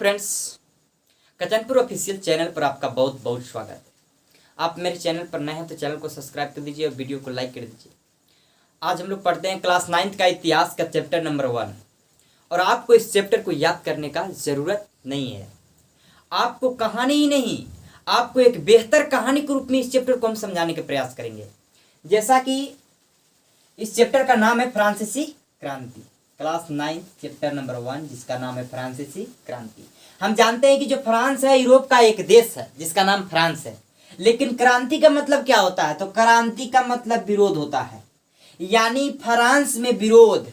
Friends, कचनपुर official channel पर आपका बहुत बहुत स्वागत है। आप मेरे चैनल पर नए हैं तो चैनल को सब्सक्राइब कर दीजिए और वीडियो को लाइक कर दीजिए। आज हम लोग पढ़ते हैं क्लास 9 का इतिहास का चैप्टर नंबर 1 और आपको इस चैप्टर को याद करने का ज़रूरत नहीं है। आपको कहानी ही नहीं, आपको एक बेहतर कहानी के रूप में इस चैप्टर को हम समझाने का प्रयास करेंगे। जैसा कि इस चैप्टर का नाम है फ्रांसीसी क्रांति। क्लास 9 चैप्टर नंबर 1 जिसका नाम है फ्रांसीसी क्रांति। हम जानते हैं कि जो फ्रांस है यूरोप का एक देश है जिसका नाम फ्रांस है। लेकिन क्रांति का मतलब क्या होता है? तो क्रांति का मतलब विरोध होता है। यानी फ्रांस में विरोध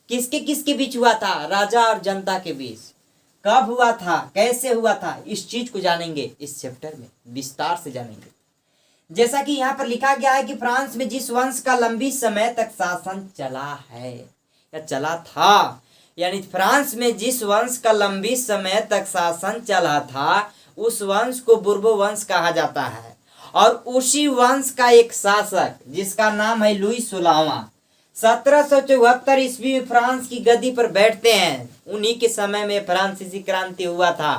किसके किसके बीच हुआ था? राजा और जनता के बीच। कब हुआ था, कैसे हुआ था, इस चीज को जानेंगे इस चैप्टर में, विस्तार से जानेंगे। जैसा कि यहाँ पर लिखा गया है कि फ्रांस में जिस वंश का लंबी समय तक शासन चला है या चला था, यानी फ्रांस में जिस वंश का लंबी समय तक शासन चला था उस वंश को बुर्बो वंश कहा जाता है। और उसी वंश का एक शासक जिसका नाम है लुई 16वां 1774 ईस्वी में फ्रांस की गद्दी पर बैठते हैं। उन्हीं के समय में फ्रांसीसी क्रांति हुआ था।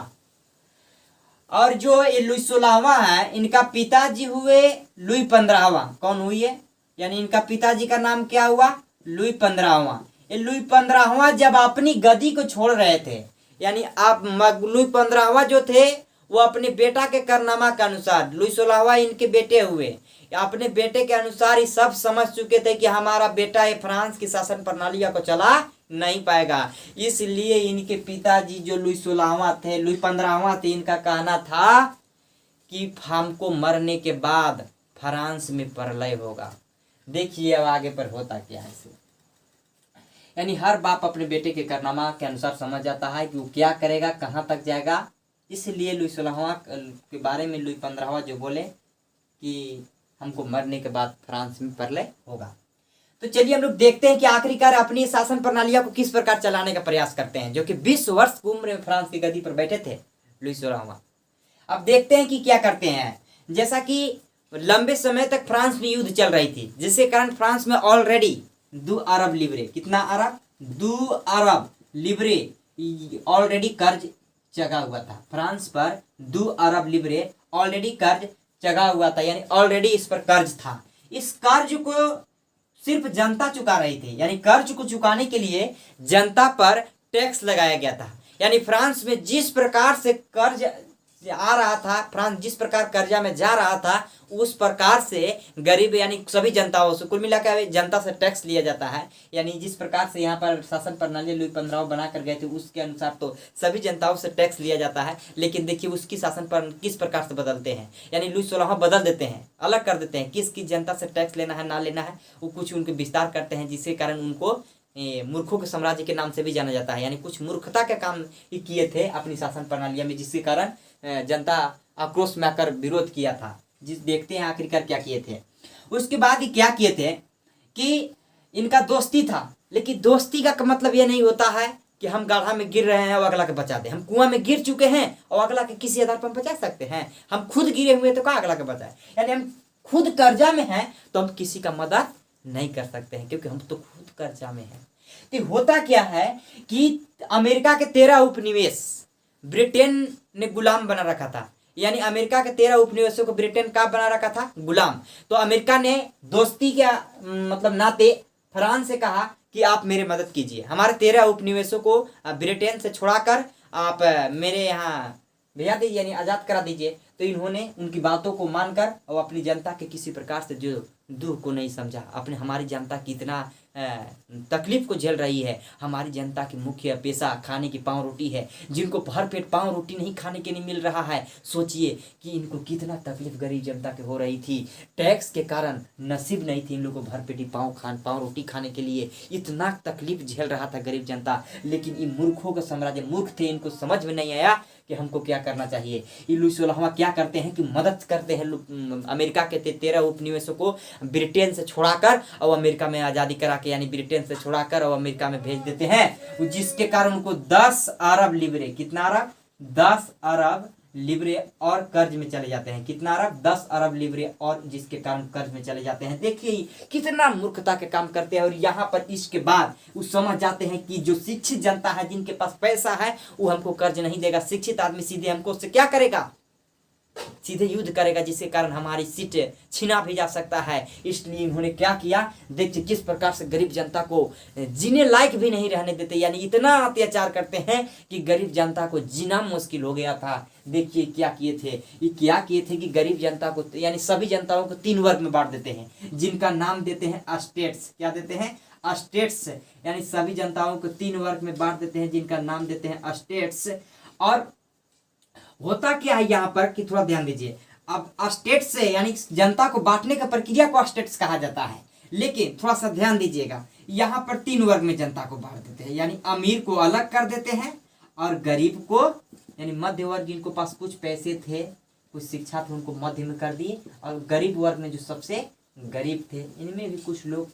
और जो ये लुई 16वां है, इनका पिताजी हुए लुई 15वां। कौन हुई है? यानी इनका पिताजी का नाम क्या हुआ? लुई 15वां। ये लुई 15वां जब अपनी गद्दी को छोड़ रहे थे, यानी आप लुई 15वां जो थे वो अपने बेटा के कारनामा के अनुसार, लुई 16वां इनके बेटे हुए, अपने बेटे के अनुसार ही सब समझ चुके थे कि हमारा बेटा ये फ्रांस की शासन प्रणाली को चला नहीं पाएगा। इसलिए इनके पिताजी जो लुई 16वां थे, लुई 15वां थे, इनका कहना था कि हमको मरने के बाद फ्रांस में प्रलय होगा। देखिए अब आगे पर होता क्या है। यानी हर बाप अपने बेटे के कारनामा के अनुसार समझ जाता है कि वो क्या करेगा, कहाँ तक जाएगा। इसलिए लुई 16वां के बारे में लुई 15वां जो बोले कि हमको मरने के बाद फ्रांस में प्रलय होगा। तो चलिए हम लोग देखते हैं कि आखिरकार अपनी शासन प्रणालियों को किस प्रकार चलाने का प्रयास करते हैं, जो कि 20 वर्ष की उम्र में फ्रांस की गद्दी पर बैठे थे लुई 16वां। अब देखते हैं कि क्या करते हैं। जैसा कि लंबे समय तक फ्रांस में युद्ध चल रही थी, जिसके कारण फ्रांस में ऑलरेडी 2 अरब लिवरे, कितना अरब? 2 अरब लिवरे ऑलरेडी कर्ज चढ़ा हुआ था। फ्रांस पर 2 अरब लिवरे ऑलरेडी कर्ज चढ़ा हुआ था, यानी ऑलरेडी इस पर कर्ज था। इस कर्ज को सिर्फ जनता चुका रही थी, यानी कर्ज को चुकाने के लिए जनता पर टैक्स लगाया गया था। यानी फ्रांस में जिस प्रकार से कर्ज आ रहा था, फ्रांस जिस प्रकार कर्जा में जा रहा था, उस प्रकार से गरीब यानी सभी जनताओं से, कुल मिलाकर जनता से टैक्स लिया जाता है। यानी जिस प्रकार से यहाँ पर शासन प्रणाली लुई 15वां बना कर गए थे उसके अनुसार तो सभी जनताओं से टैक्स लिया जाता है। लेकिन देखिए उसकी शासन पर किस प्रकार से बदलते हैं, यानी लुई 16वां बदल देते हैं, अलग कर देते हैं। किस जनता से टैक्स लेना है ना लेना है वो कुछ उनके विस्तार करते हैं, जिसके कारण उनको मूर्खों के साम्राज्य के नाम से भी जाना जाता है। यानी कुछ मूर्खता के काम किए थे अपनी शासन प्रणालियों में, जिसके कारण जनता आक्रोश में आकर विरोध किया था। जिस देखते हैं आखिरकार क्या किए थे। उसके बाद ही क्या किए थे कि इनका दोस्ती था। लेकिन दोस्ती का मतलब यह नहीं होता है कि हम गाढ़ा में गिर रहे हैं और अगला के बचा दे। हम कुआं में गिर चुके हैं और अगला के किसी आधार पर हम बचा सकते हैं? हम खुद गिरे हुए तो कहाँ अगला के बचाए? यानी हम खुद कर्जा में हैं तो हम किसी का मदद नहीं कर सकते हैं, क्योंकि हम तो खुद कर्जा में हैं। तो होता क्या है कि अमेरिका के 13 उपनिवेश ब्रिटेन ने गुलाम बना रखा था। यानी अमेरिका के 13 उपनिवेशों को ब्रिटेन का बना रखा था गुलाम। तो अमेरिका ने दोस्ती के मतलब नाते फ्रांस से कहा कि आप मेरे मदद कीजिए, हमारे 13 उपनिवेशों को ब्रिटेन से छुड़ाकर आप मेरे यहाँ भेजा दीजिए, यानी आज़ाद करा दीजिए। तो इन्होंने उनकी बातों को मानकर और अपनी जनता के किसी प्रकार से जो दुख को नहीं समझा, अपने हमारी जनता कितना तकलीफ को झेल रही है। हमारी जनता की मुख्य पेशा खाने की पाँव रोटी है, जिनको भर पेट पाँव रोटी नहीं खाने के नहीं मिल रहा है। सोचिए कि इनको कितना तकलीफ गरीब जनता के हो रही थी। टैक्स के कारण नसीब नहीं थी इन लोगों को भर पेटी पाँव रोटी खाने के लिए। इतना तकलीफ झेल रहा था गरीब जनता। लेकिन इन मूर्खों का साम्राज्य मूर्ख थे, इनको समझ में नहीं आया कि हमको क्या करना चाहिए। ये लुई 16वां क्या करते हैं कि मदद करते हैं अमेरिका के 13 उपनिवेशों को ब्रिटेन से छुड़ाकर और अमेरिका में आज़ादी करा के, यानी ब्रिटेन से छुड़ाकर और अमेरिका में भेज देते हैं, जिसके कारण उनको 10 अरब लिवरे, कितना अरब? 10 अरब लिबरे और कर्ज में चले जाते हैं। कितना अरब? 10 अरब लिबरे और जिसके कारण कर्ज में चले जाते हैं। देखिए कितना मूर्खता के काम करते हैं। और यहाँ पर इसके बाद वो समझ जाते हैं कि जो शिक्षित जनता है, जिनके पास पैसा है, वो हमको कर्ज नहीं देगा। शिक्षित आदमी सीधे हमको उससे क्या करेगा? सीधे युद्ध करेगा, जिसके कारण हमारी सीट छीना भी जा सकता है। इसलिए उन्होंने क्या किया? देखिए किस प्रकार से गरीब जनता को जीने लायक भी नहीं रहने देते, यानी इतना अत्याचार करते हैं कि गरीब जनता को जीना मुश्किल हो गया था। देखिए क्या किए थे, ये क्या किए थे कि गरीब जनता को, यानी सभी जनताओं को 3 वर्ग में बांट देते हैं, जिनका नाम देते हैं स्टेट्स। क्या देते हैं? स्टेट्स। यानी सभी जनताओं को 3 वर्ग में बांट देते हैं, जिनका नाम देते हैं स्टेट्स। और होता क्या है यहाँ पर कि थोड़ा ध्यान दीजिए। अब स्टेट से यानी जनता को बांटने का प्रक्रिया को स्टेट्स कहा जाता है, लेकिन थोड़ा सा ध्यान दीजिएगा, यहाँ पर 3 वर्ग में जनता को बांट देते हैं। यानी अमीर को अलग कर देते हैं और गरीब को, यानी मध्य वर्ग जिनको पास कुछ पैसे थे, कुछ शिक्षा थे, उनको मध्य में कर दिए। और गरीब वर्ग में जो सबसे गरीब थे, इनमें भी कुछ लोग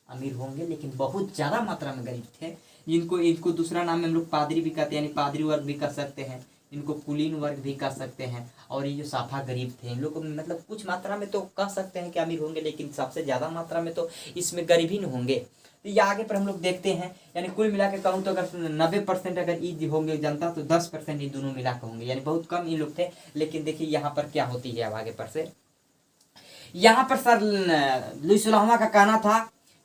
अमीर होंगे लेकिन बहुत ज़्यादा मात्रा में गरीब थे, इनको दूसरा नाम में हम लोग पादरी भी कहते हैं, यानी पादरी वर्ग भी कह सकते हैं, इनको कुलीन वर्ग भी कह सकते हैं। और ये जो साफा गरीब थे, इन लोग को मतलब कुछ मात्रा में तो कह सकते हैं कि अमीर होंगे, लेकिन सबसे ज़्यादा मात्रा में तो इसमें गरीब ही नहीं होंगे। तो ये आगे पर हम लोग देखते हैं। यानी कुल मिला के कहूँ तो अगर 90% अगर ईद होंगे जनता, तो 10% ये दोनों मिला के होंगे, यानी बहुत कम ये लोग थे। लेकिन देखिए यहाँ पर क्या होती है अब आगे पर से। यहाँ पर सर लुईस सुलाहमा का कहना था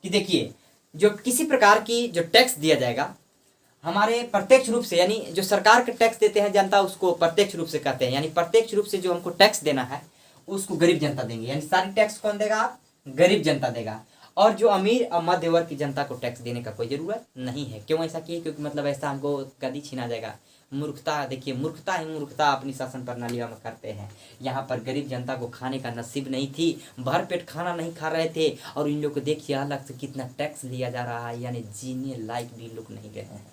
कि देखिए जो किसी प्रकार की जो टैक्स दिया जाएगा हमारे प्रत्यक्ष रूप से, यानी जो सरकार के टैक्स देते हैं जनता, उसको प्रत्यक्ष रूप से कहते हैं। यानी प्रत्यक्ष रूप से जो हमको टैक्स देना है उसको गरीब जनता देंगे, यानी सारी टैक्स कौन देगा? गरीब जनता देगा। और जो अमीर और मध्य वर्ग की जनता को टैक्स देने का कोई जरूरत नहीं है। क्यों ऐसा किए? क्योंकि मतलब ऐसा हमको गद्दी छीना जाएगा। मूर्खता, देखिए मूर्खता ही मूर्खता अपनी शासन प्रणाली में करते हैं। यहाँ पर गरीब जनता को खाने का नसीब नहीं थी, भर पेट खाना नहीं खा रहे थे, और इन लोग को देखिए अलग से कितना टैक्स लिया जा रहा है, यानी जीने लायक भी लोग नहीं रहे हैं।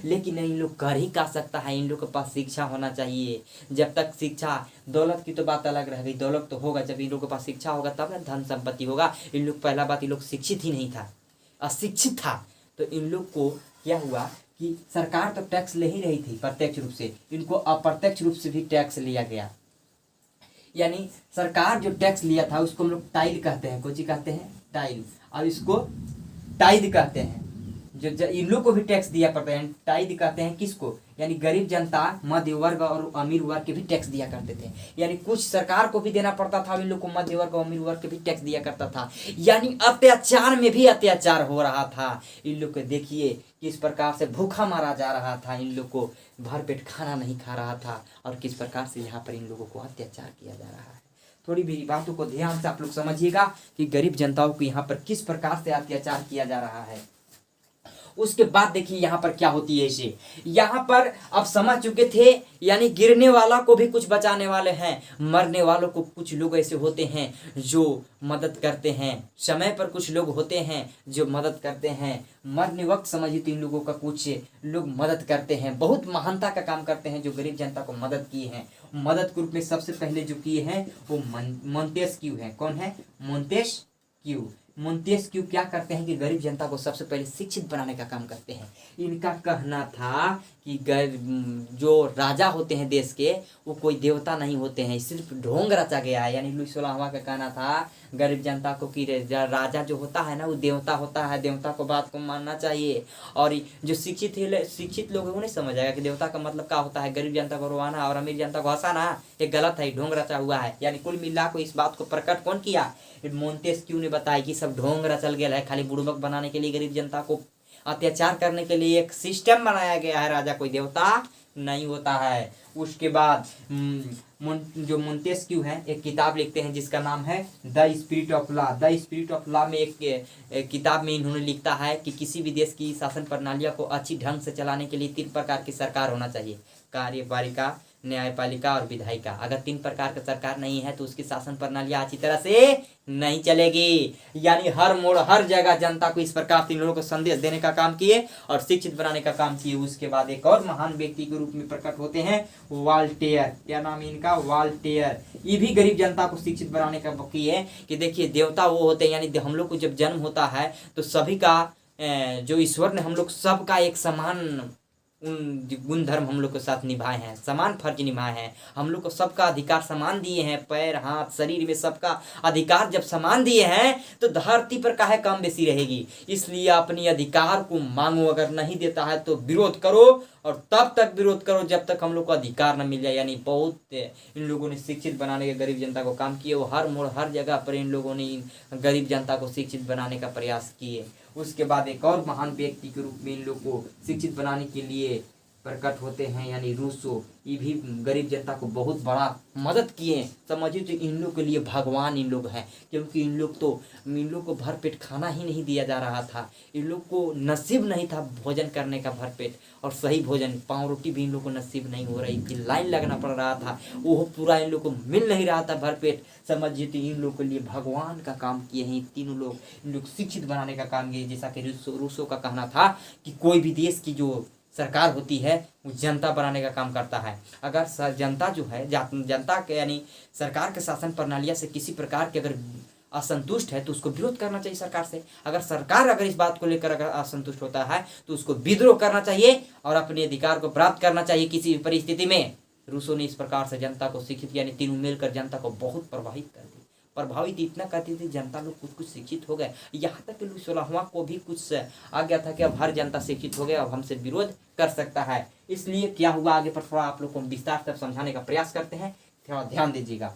लेकिन इन लोग कर ही क्या सकता है, इन लोग के पास शिक्षा होना चाहिए। जब तक शिक्षा, दौलत की तो बात अलग रह गई, दौलत तो होगा जब इन लोगों के पास शिक्षा होगा तब ना धन संपत्ति होगा। इन लोग, पहला बात, इन लोग शिक्षित ही नहीं था, अशिक्षित था। तो इन लोग को क्या हुआ कि सरकार तो टैक्स ले ही रही थी प्रत्यक्ष रूप से, इनको अप्रत्यक्ष रूप से भी टैक्स लिया गया। यानी सरकार जो टैक्स लिया था उसको हम लोग टाइल कहते हैं। कौन सी कहते हैं? टाइल। और इसको टाइद कहते हैं। जो इन लोग को भी टैक्स दिया पड़ता है। टाइद कहते हैं किसको? यानी गरीब जनता, मध्य वर्ग और अमीर वर्ग के भी टैक्स दिया करते थे। यानी कुछ सरकार को भी देना पड़ता था, इन लोग को मध्य वर्ग और अमीर वर्ग के भी टैक्स दिया करता था। यानी अत्याचार में भी अत्याचार हो रहा था। इन लोग को देखिए किस प्रकार से भूखा मारा जा रहा था, इन लोग को भर पेट खाना नहीं खा रहा था, और किस प्रकार से यहाँ पर इन लोगों को अत्याचार किया जा रहा है। थोड़ी भी बातों को ध्यान से आप लोग समझिएगा कि गरीब जनताओं को यहाँ पर किस प्रकार से अत्याचार किया जा रहा है। उसके बाद देखिए यहाँ पर क्या होती है। इसे यहाँ पर अब समझ चुके थे, यानी गिरने वाला को भी कुछ बचाने वाले हैं, मरने वालों को कुछ लोग ऐसे होते हैं जो मदद करते हैं, समय पर कुछ लोग होते हैं जो मदद करते हैं। मरने वक्त समझिए तो इन लोगों का कुछ लोग मदद करते हैं, बहुत महानता का काम करते हैं, जो गरीब जनता को मदद किए हैं। मदद के रूप में सबसे पहले जो किए हैं वो मोंटेस्क्यू है। कौन है? मोंटेस्क्यू। मोंटेस्क्यू क्या करते हैं कि गरीब जनता को सबसे पहले शिक्षित बनाने का काम करते हैं। इनका कहना था कि जो राजा होते हैं देश के, वो कोई देवता नहीं होते हैं, सिर्फ ढोंग रचा गया है। यानी लुईस सुलाहमा का कहना था गरीब जनता को कि राजा जो होता है ना वो देवता होता है, देवता को बात को मानना चाहिए। और जो शिक्षित लोग हैं वो नहीं समझ आएगा कि देवता का मतलब क्या होता है, गरीब जनता को रोवाना और अमीर जनता को हंसाना। ये गलत है, ढोंग रचा हुआ है। यानी कुल मिला को इस बात को प्रकट कौन किया? मोंटेस्क्यू ने बताया कि सब ढोंग रचल गया है, खाली बुड़बक बनाने के लिए, गरीब जनता को अत्याचार करने के लिए एक सिस्टम बनाया गया है। राजा कोई देवता नहीं होता है। उसके बाद जो मोंटेस्क्यू है एक किताब लिखते हैं जिसका नाम है the spirit of law. The spirit of law में एक किताब में इन्होंने लिखता है कि किसी भी देश की शासन प्रणालियों को अच्छी ढंग से चलाने के लिए 3 प्रकार की सरकार होना चाहिए, कार्यपालिका, न्यायपालिका और विधायिका। अगर 3 प्रकार का सरकार नहीं है तो उसकी शासन प्रणाली अच्छी तरह से नहीं चलेगी। यानी हर मोड़ हर जगह जनता को इस प्रकार 3 लोगों को संदेश देने का काम किए और शिक्षित बनाने का काम किए। उसके बाद एक और महान व्यक्ति के रूप में प्रकट होते हैं वॉल्टेयर। क्या नाम है इनका? वॉल्टेयर। ये भी गरीब जनता को शिक्षित बनाने का किए कि देखिए देवता वो होते हैं, यानी हम लोग को जब जन्म होता है तो सभी का जो ईश्वर ने हम लोग सबका एक समान उन गुण धर्म हम लोग के साथ निभाए हैं, समान फर्ज निभाए हैं। हम लोग को सबका अधिकार समान दिए हैं, पैर हाथ शरीर में सबका अधिकार जब समान दिए हैं तो धरती पर काहे कम बेसी रहेगी। इसलिए अपनी अधिकार को मांगो, अगर नहीं देता है तो विरोध करो, और तब तक विरोध करो जब तक हम लोग को अधिकार न मिल जाए। यानी बहुत इन लोगों ने शिक्षित बनाने के गरीब जनता को काम किए, वो हर मोड़ हर जगह पर इन लोगों ने इन गरीब जनता को शिक्षित बनाने का प्रयास किए। उसके बाद एक और महान व्यक्ति के रूप में इन लोग को शिक्षित बनाने के लिए प्रकट होते हैं, यानी रूसो। ये भी गरीब जनता को बहुत बड़ा मदद किए। समझिए तो इन लोग के लिए भगवान इन लोग हैं, क्योंकि इन लोग को भरपेट खाना ही नहीं दिया जा रहा था। इन लोग को नसीब नहीं था भोजन करने का भरपेट, और सही भोजन पाँव रोटी भी इन लोग को नसीब नहीं हो रही थी, लाइन लगना पड़ रहा था, वो पूरा इन लोग को मिल नहीं रहा था भरपेट। समझिए तो इन लोग के लिए भगवान का काम किए हैं तीनों लोग। इन लोग शिक्षित बनाने का काम किए। जैसा कि रूसो का कहना था कि कोई भी देश की जो सरकार होती है वो जनता बनाने का काम करता है। अगर जनता जो है जनता के यानी सरकार के शासन प्रणालियाँ से किसी प्रकार के अगर असंतुष्ट है तो उसको विरोध करना चाहिए सरकार से। अगर सरकार अगर इस बात को लेकर अगर असंतुष्ट होता है तो उसको विद्रोह करना चाहिए और अपने अधिकार को प्राप्त करना चाहिए किसी भी परिस्थिति में। रूसो ने इस प्रकार से जनता को शिक्षित यानी तीनों मिलकर जनता को बहुत प्रभावित कर दिया। प्रभावित इतना करती थी जनता लोग कुछ शिक्षित हो गए, यहाँ तक कि लुई 16वां को भी कुछ आ गया था कि अब हर जनता शिक्षित हो गया, अब हमसे विरोध कर सकता है। इसलिए क्या हुआ आगे पर थोड़ा आप लोग को विस्तार से समझाने का प्रयास करते हैं, थोड़ा ध्यान दीजिएगा।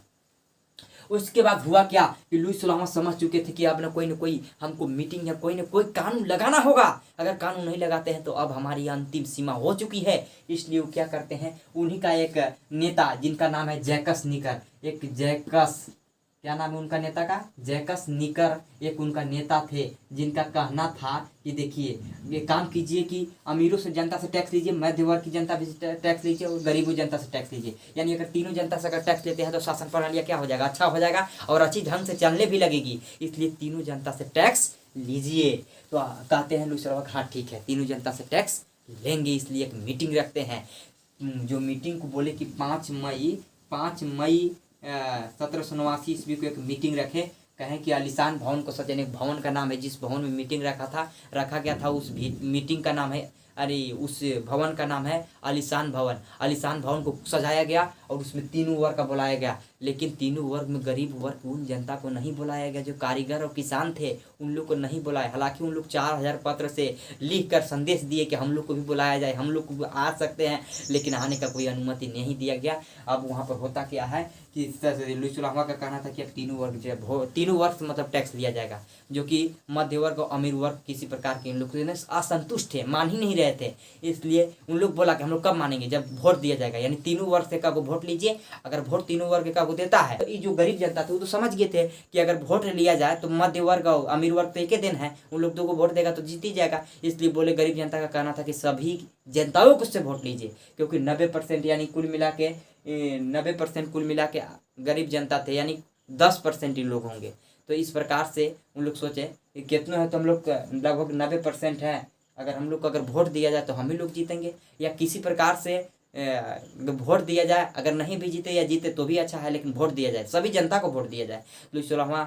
उसके बाद हुआ क्या कि लुई 16वां समझ चुके थे कि अब न कोई हमको मीटिंग या कोई न कोई कानून लगाना होगा। अगर कानून नहीं लगाते हैं तो अब हमारी अंतिम सीमा हो चुकी है। इसलिए वो क्या करते हैं, उन्हीं का एक नेता जिनका नाम है जैकस निकर, क्या नाम है उनका नेता का, जैकस निकर एक उनका नेता थे, जिनका कहना था कि देखिए ये काम कीजिए कि अमीरों से जनता से टैक्स लीजिए, मध्य वर्ग की जनता से टैक्स लीजिए और गरीबों जनता से टैक्स लीजिए। यानी अगर तीनों जनता से अगर टैक्स लेते हैं तो शासन प्रणाली क्या हो जाएगा, अच्छा हो जाएगा और अच्छी ढंग से चलने भी लगेगी। इसलिए तीनों जनता से टैक्स लीजिए। तो कहते हैं लुई 16वां, हाँ ठीक है तीनों जनता से टैक्स लेंगे। इसलिए एक मीटिंग रखते हैं, जो मीटिंग को बोले कि 5 मई 1789 ईस्वी को एक मीटिंग रखे। कहें कि आलिशान भवन को सजाने, भवन का नाम है जिस भवन में मीटिंग रखा गया था उस मीटिंग का नाम है, उस भवन का नाम है आलिशान भवन। आलिशान भवन को सजाया गया और उसमें तीनों वर्ग का बुलाया गया, लेकिन तीनों वर्ग में गरीब वर्ग उन जनता को नहीं बुलाया गया जो कारीगर और किसान थे, उन लोग को नहीं बुलाया। हालांकि उन लोग 4000 पत्र से लिख कर संदेश दिए कि हम लोग को भी बुलाया जाए, हम लोग को आ सकते हैं, लेकिन आने का कोई अनुमति नहीं दिया गया। अब वहाँ पर होता क्या है कि लुई 16वां का कहना था कि अब तीनों वर्ग से मतलब टैक्स लिया जाएगा, जो कि मध्य वर्ग और अमीर वर्ग किसी प्रकार के इन लोग असंतुष्ट थे, मान ही नहीं रहे थे। इसलिए उन लोग बोला कि हम लोग कब मानेंगे, जब वोट दिया जाएगा। यानी तीनों वर्ग से का को वोट लीजिए। अगर वोट तीनों वर्ग का को देता है तो ये जो गरीब जनता थे वो तो समझ गए थे कि अगर वोट लिया जाए तो मध्य वर्ग और अमीर वर्ग तो एक ही दिन है, उन लोग 2 को वोट देगा तो जीत ही जाएगा। इसलिए बोले गरीब जनता का कहना था कि सभी जनताओं को उससे वोट लीजिए, क्योंकि 90% यानी कुल मिला के 90% कुल मिला के गरीब जनता थे, यानी 10% इन लोग होंगे। तो इस प्रकार से उन लोग सोचे कि कितने हैं तो हम लोग लगभग 90% है, अगर हम लोग को अगर वोट दिया जाए तो हम ही लोग जीतेंगे, या किसी प्रकार से वोट दिया जाए, अगर नहीं भी जीते या जीते तो भी अच्छा है, लेकिन वोट दिया जाए, सभी जनता को वोट दिया जाए। लुई 16वां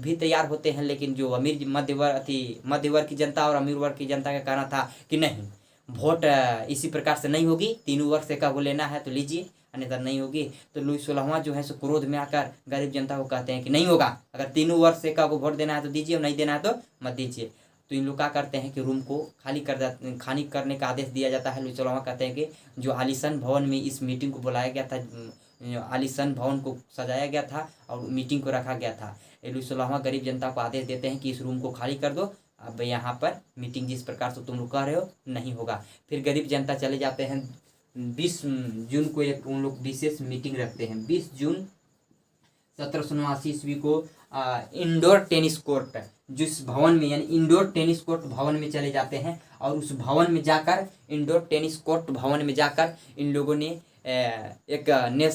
भी तैयार होते हैं, लेकिन जो अमीर मध्य वर्ग की जनता और अमीर वर्ग की जनता का कहना था कि नहीं, वोट इसी प्रकार से नहीं होगी, तीनों वर्ग से का वो लेना है तो लीजिए, अन्यथा नहीं होगी। तो लुई 16वां जो है सो क्रोध में आकर गरीब जनता को कहते हैं कि नहीं होगा, अगर तीनों वर्ग से का को वोट देना है तो दीजिए और नहीं देना है तो मत दीजिए। तो इन लोग क्या करते हैं कि रूम को खाली करने का आदेश दिया जाता है। लुई 16वां कहते हैं कि जो आलिशान भवन में इस मीटिंग को बुलाया गया था, आलिशान भवन को सजाया गया था और मीटिंग को रखा गया था। लुई 16वां गरीब जनता को आदेश देते हैं कि इस रूम को खाली कर दो, अब यहाँ पर मीटिंग जिस प्रकार से तुम लोग कह रहे हो नहीं होगा। फिर गरीब जनता चले जाते हैं। 20 जून को एक उन लोग विशेष मीटिंग रखते हैं। 20 जून 1789 ईस्वी को इंडोर टेनिस कोर्ट जिस भवन में, यानी इंडोर टेनिस कोर्ट भवन में चले जाते हैं, और उस भवन में जाकर इंडोर टेनिस कोर्ट भवन में जाकर इन लोगों ने एक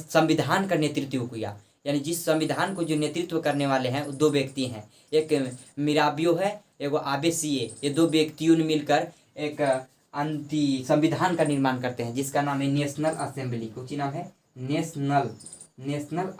संविधान का नेतृत्व किया। यानी जिस संविधान को जो नेतृत्व करने वाले हैं वो 2 व्यक्ति हैं, एक मिराबियो है, एक आबेसिए। ये 2 व्यक्तियों ने मिलकर एक संविधान का निर्माण करते हैं जिसका नाम है नेशनल असेंबली। कुछ नाम है नेशनल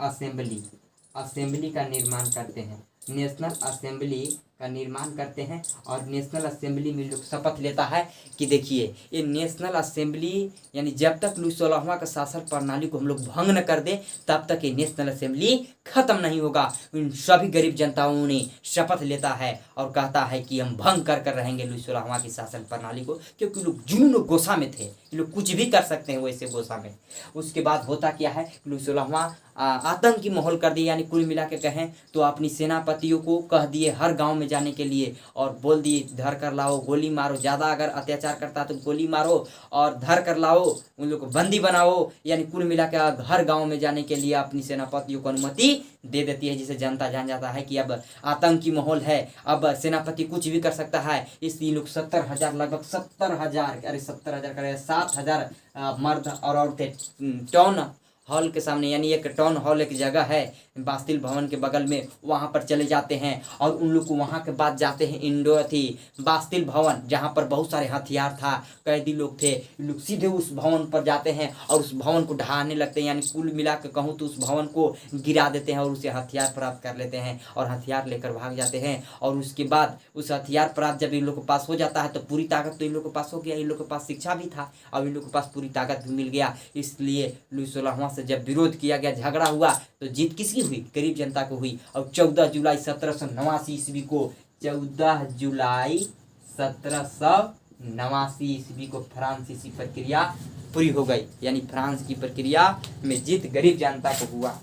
असेंबली का निर्माण करते हैं। नेशनल असेंबली का निर्माण करते हैं और नेशनल असेंबली में लोग शपथ लेता है कि देखिए ये नेशनल असेंबली यानी जब तक लुई 16वां का शासन प्रणाली को हम लोग भंग न कर दे तब तक ये नेशनल असेंबली खत्म नहीं होगा। इन सभी गरीब जनताओं ने शपथ लेता है और कहता है कि हम भंग कर कर रहेंगे लुई 16वां की शासन प्रणाली को, क्योंकि लोग जुनून गोसा में थे, ये लोग कुछ भी कर सकते हैं वैसे गोसा में। उसके बाद होता क्या है, लुई 16वां आतंकी माहौल कर दिए, यानी कुल मिला के कहें तो अपनी सेनापतियों को कह दिए हर गांव में जाने के लिए और बोल दिए धर कर लाओ, गोली मारो, ज़्यादा अगर अत्याचार करता तो गोली मारो और धर कर लाओ, उन लोग को बंदी बनाओ। यानी कुल मिला के हर गांव में जाने के लिए अपनी सेनापतियों को अनुमति दे देती है, जिसे जनता जान जाता है कि अब आतंकी माहौल है, अब सेनापति कुछ भी कर सकता है। इसलिए लोग 70,000 लगभग 70,000 अरे 70,000 करे 7,000 मर्द और औरतें टाउन हॉल के सामने, यानी एक टाउन हॉल एक जगह है बास्तिल भवन के बगल में, वहाँ पर चले जाते हैं और उन लोग को वहाँ के बाद जाते हैं बास्तिल भवन जहाँ पर बहुत सारे हथियार था, कैदी लोग थे, लोग सीधे उस भवन पर जाते हैं और उस भवन को ढहाने लगते हैं। यानी कुल मिला के कहूँ तो उस भवन को गिरा देते हैं और उसे हथियार प्राप्त कर लेते हैं और हथियार लेकर भाग जाते हैं। और उसके बाद उस हथियार प्राप्त जब इन लोग के पास हो जाता है तो पूरी ताकत तो इन लोग के पास हो गया, इन लोग के पास शिक्षा भी था और इन लोग के पास पूरी ताकत भी मिल गया। इसलिए लुई 16वां से जब विरोध किया गया, झगड़ा हुआ, तो जीत किसकी हुई? गरीब जनता को हुई। और 14 जुलाई 1789 ईस्वी को 14 जुलाई 1789 ईस्वी को फ्रांसीसी प्रक्रिया पूरी हो गई, यानी फ्रांस की प्रक्रिया में जीत गरीब जनता को हुआ।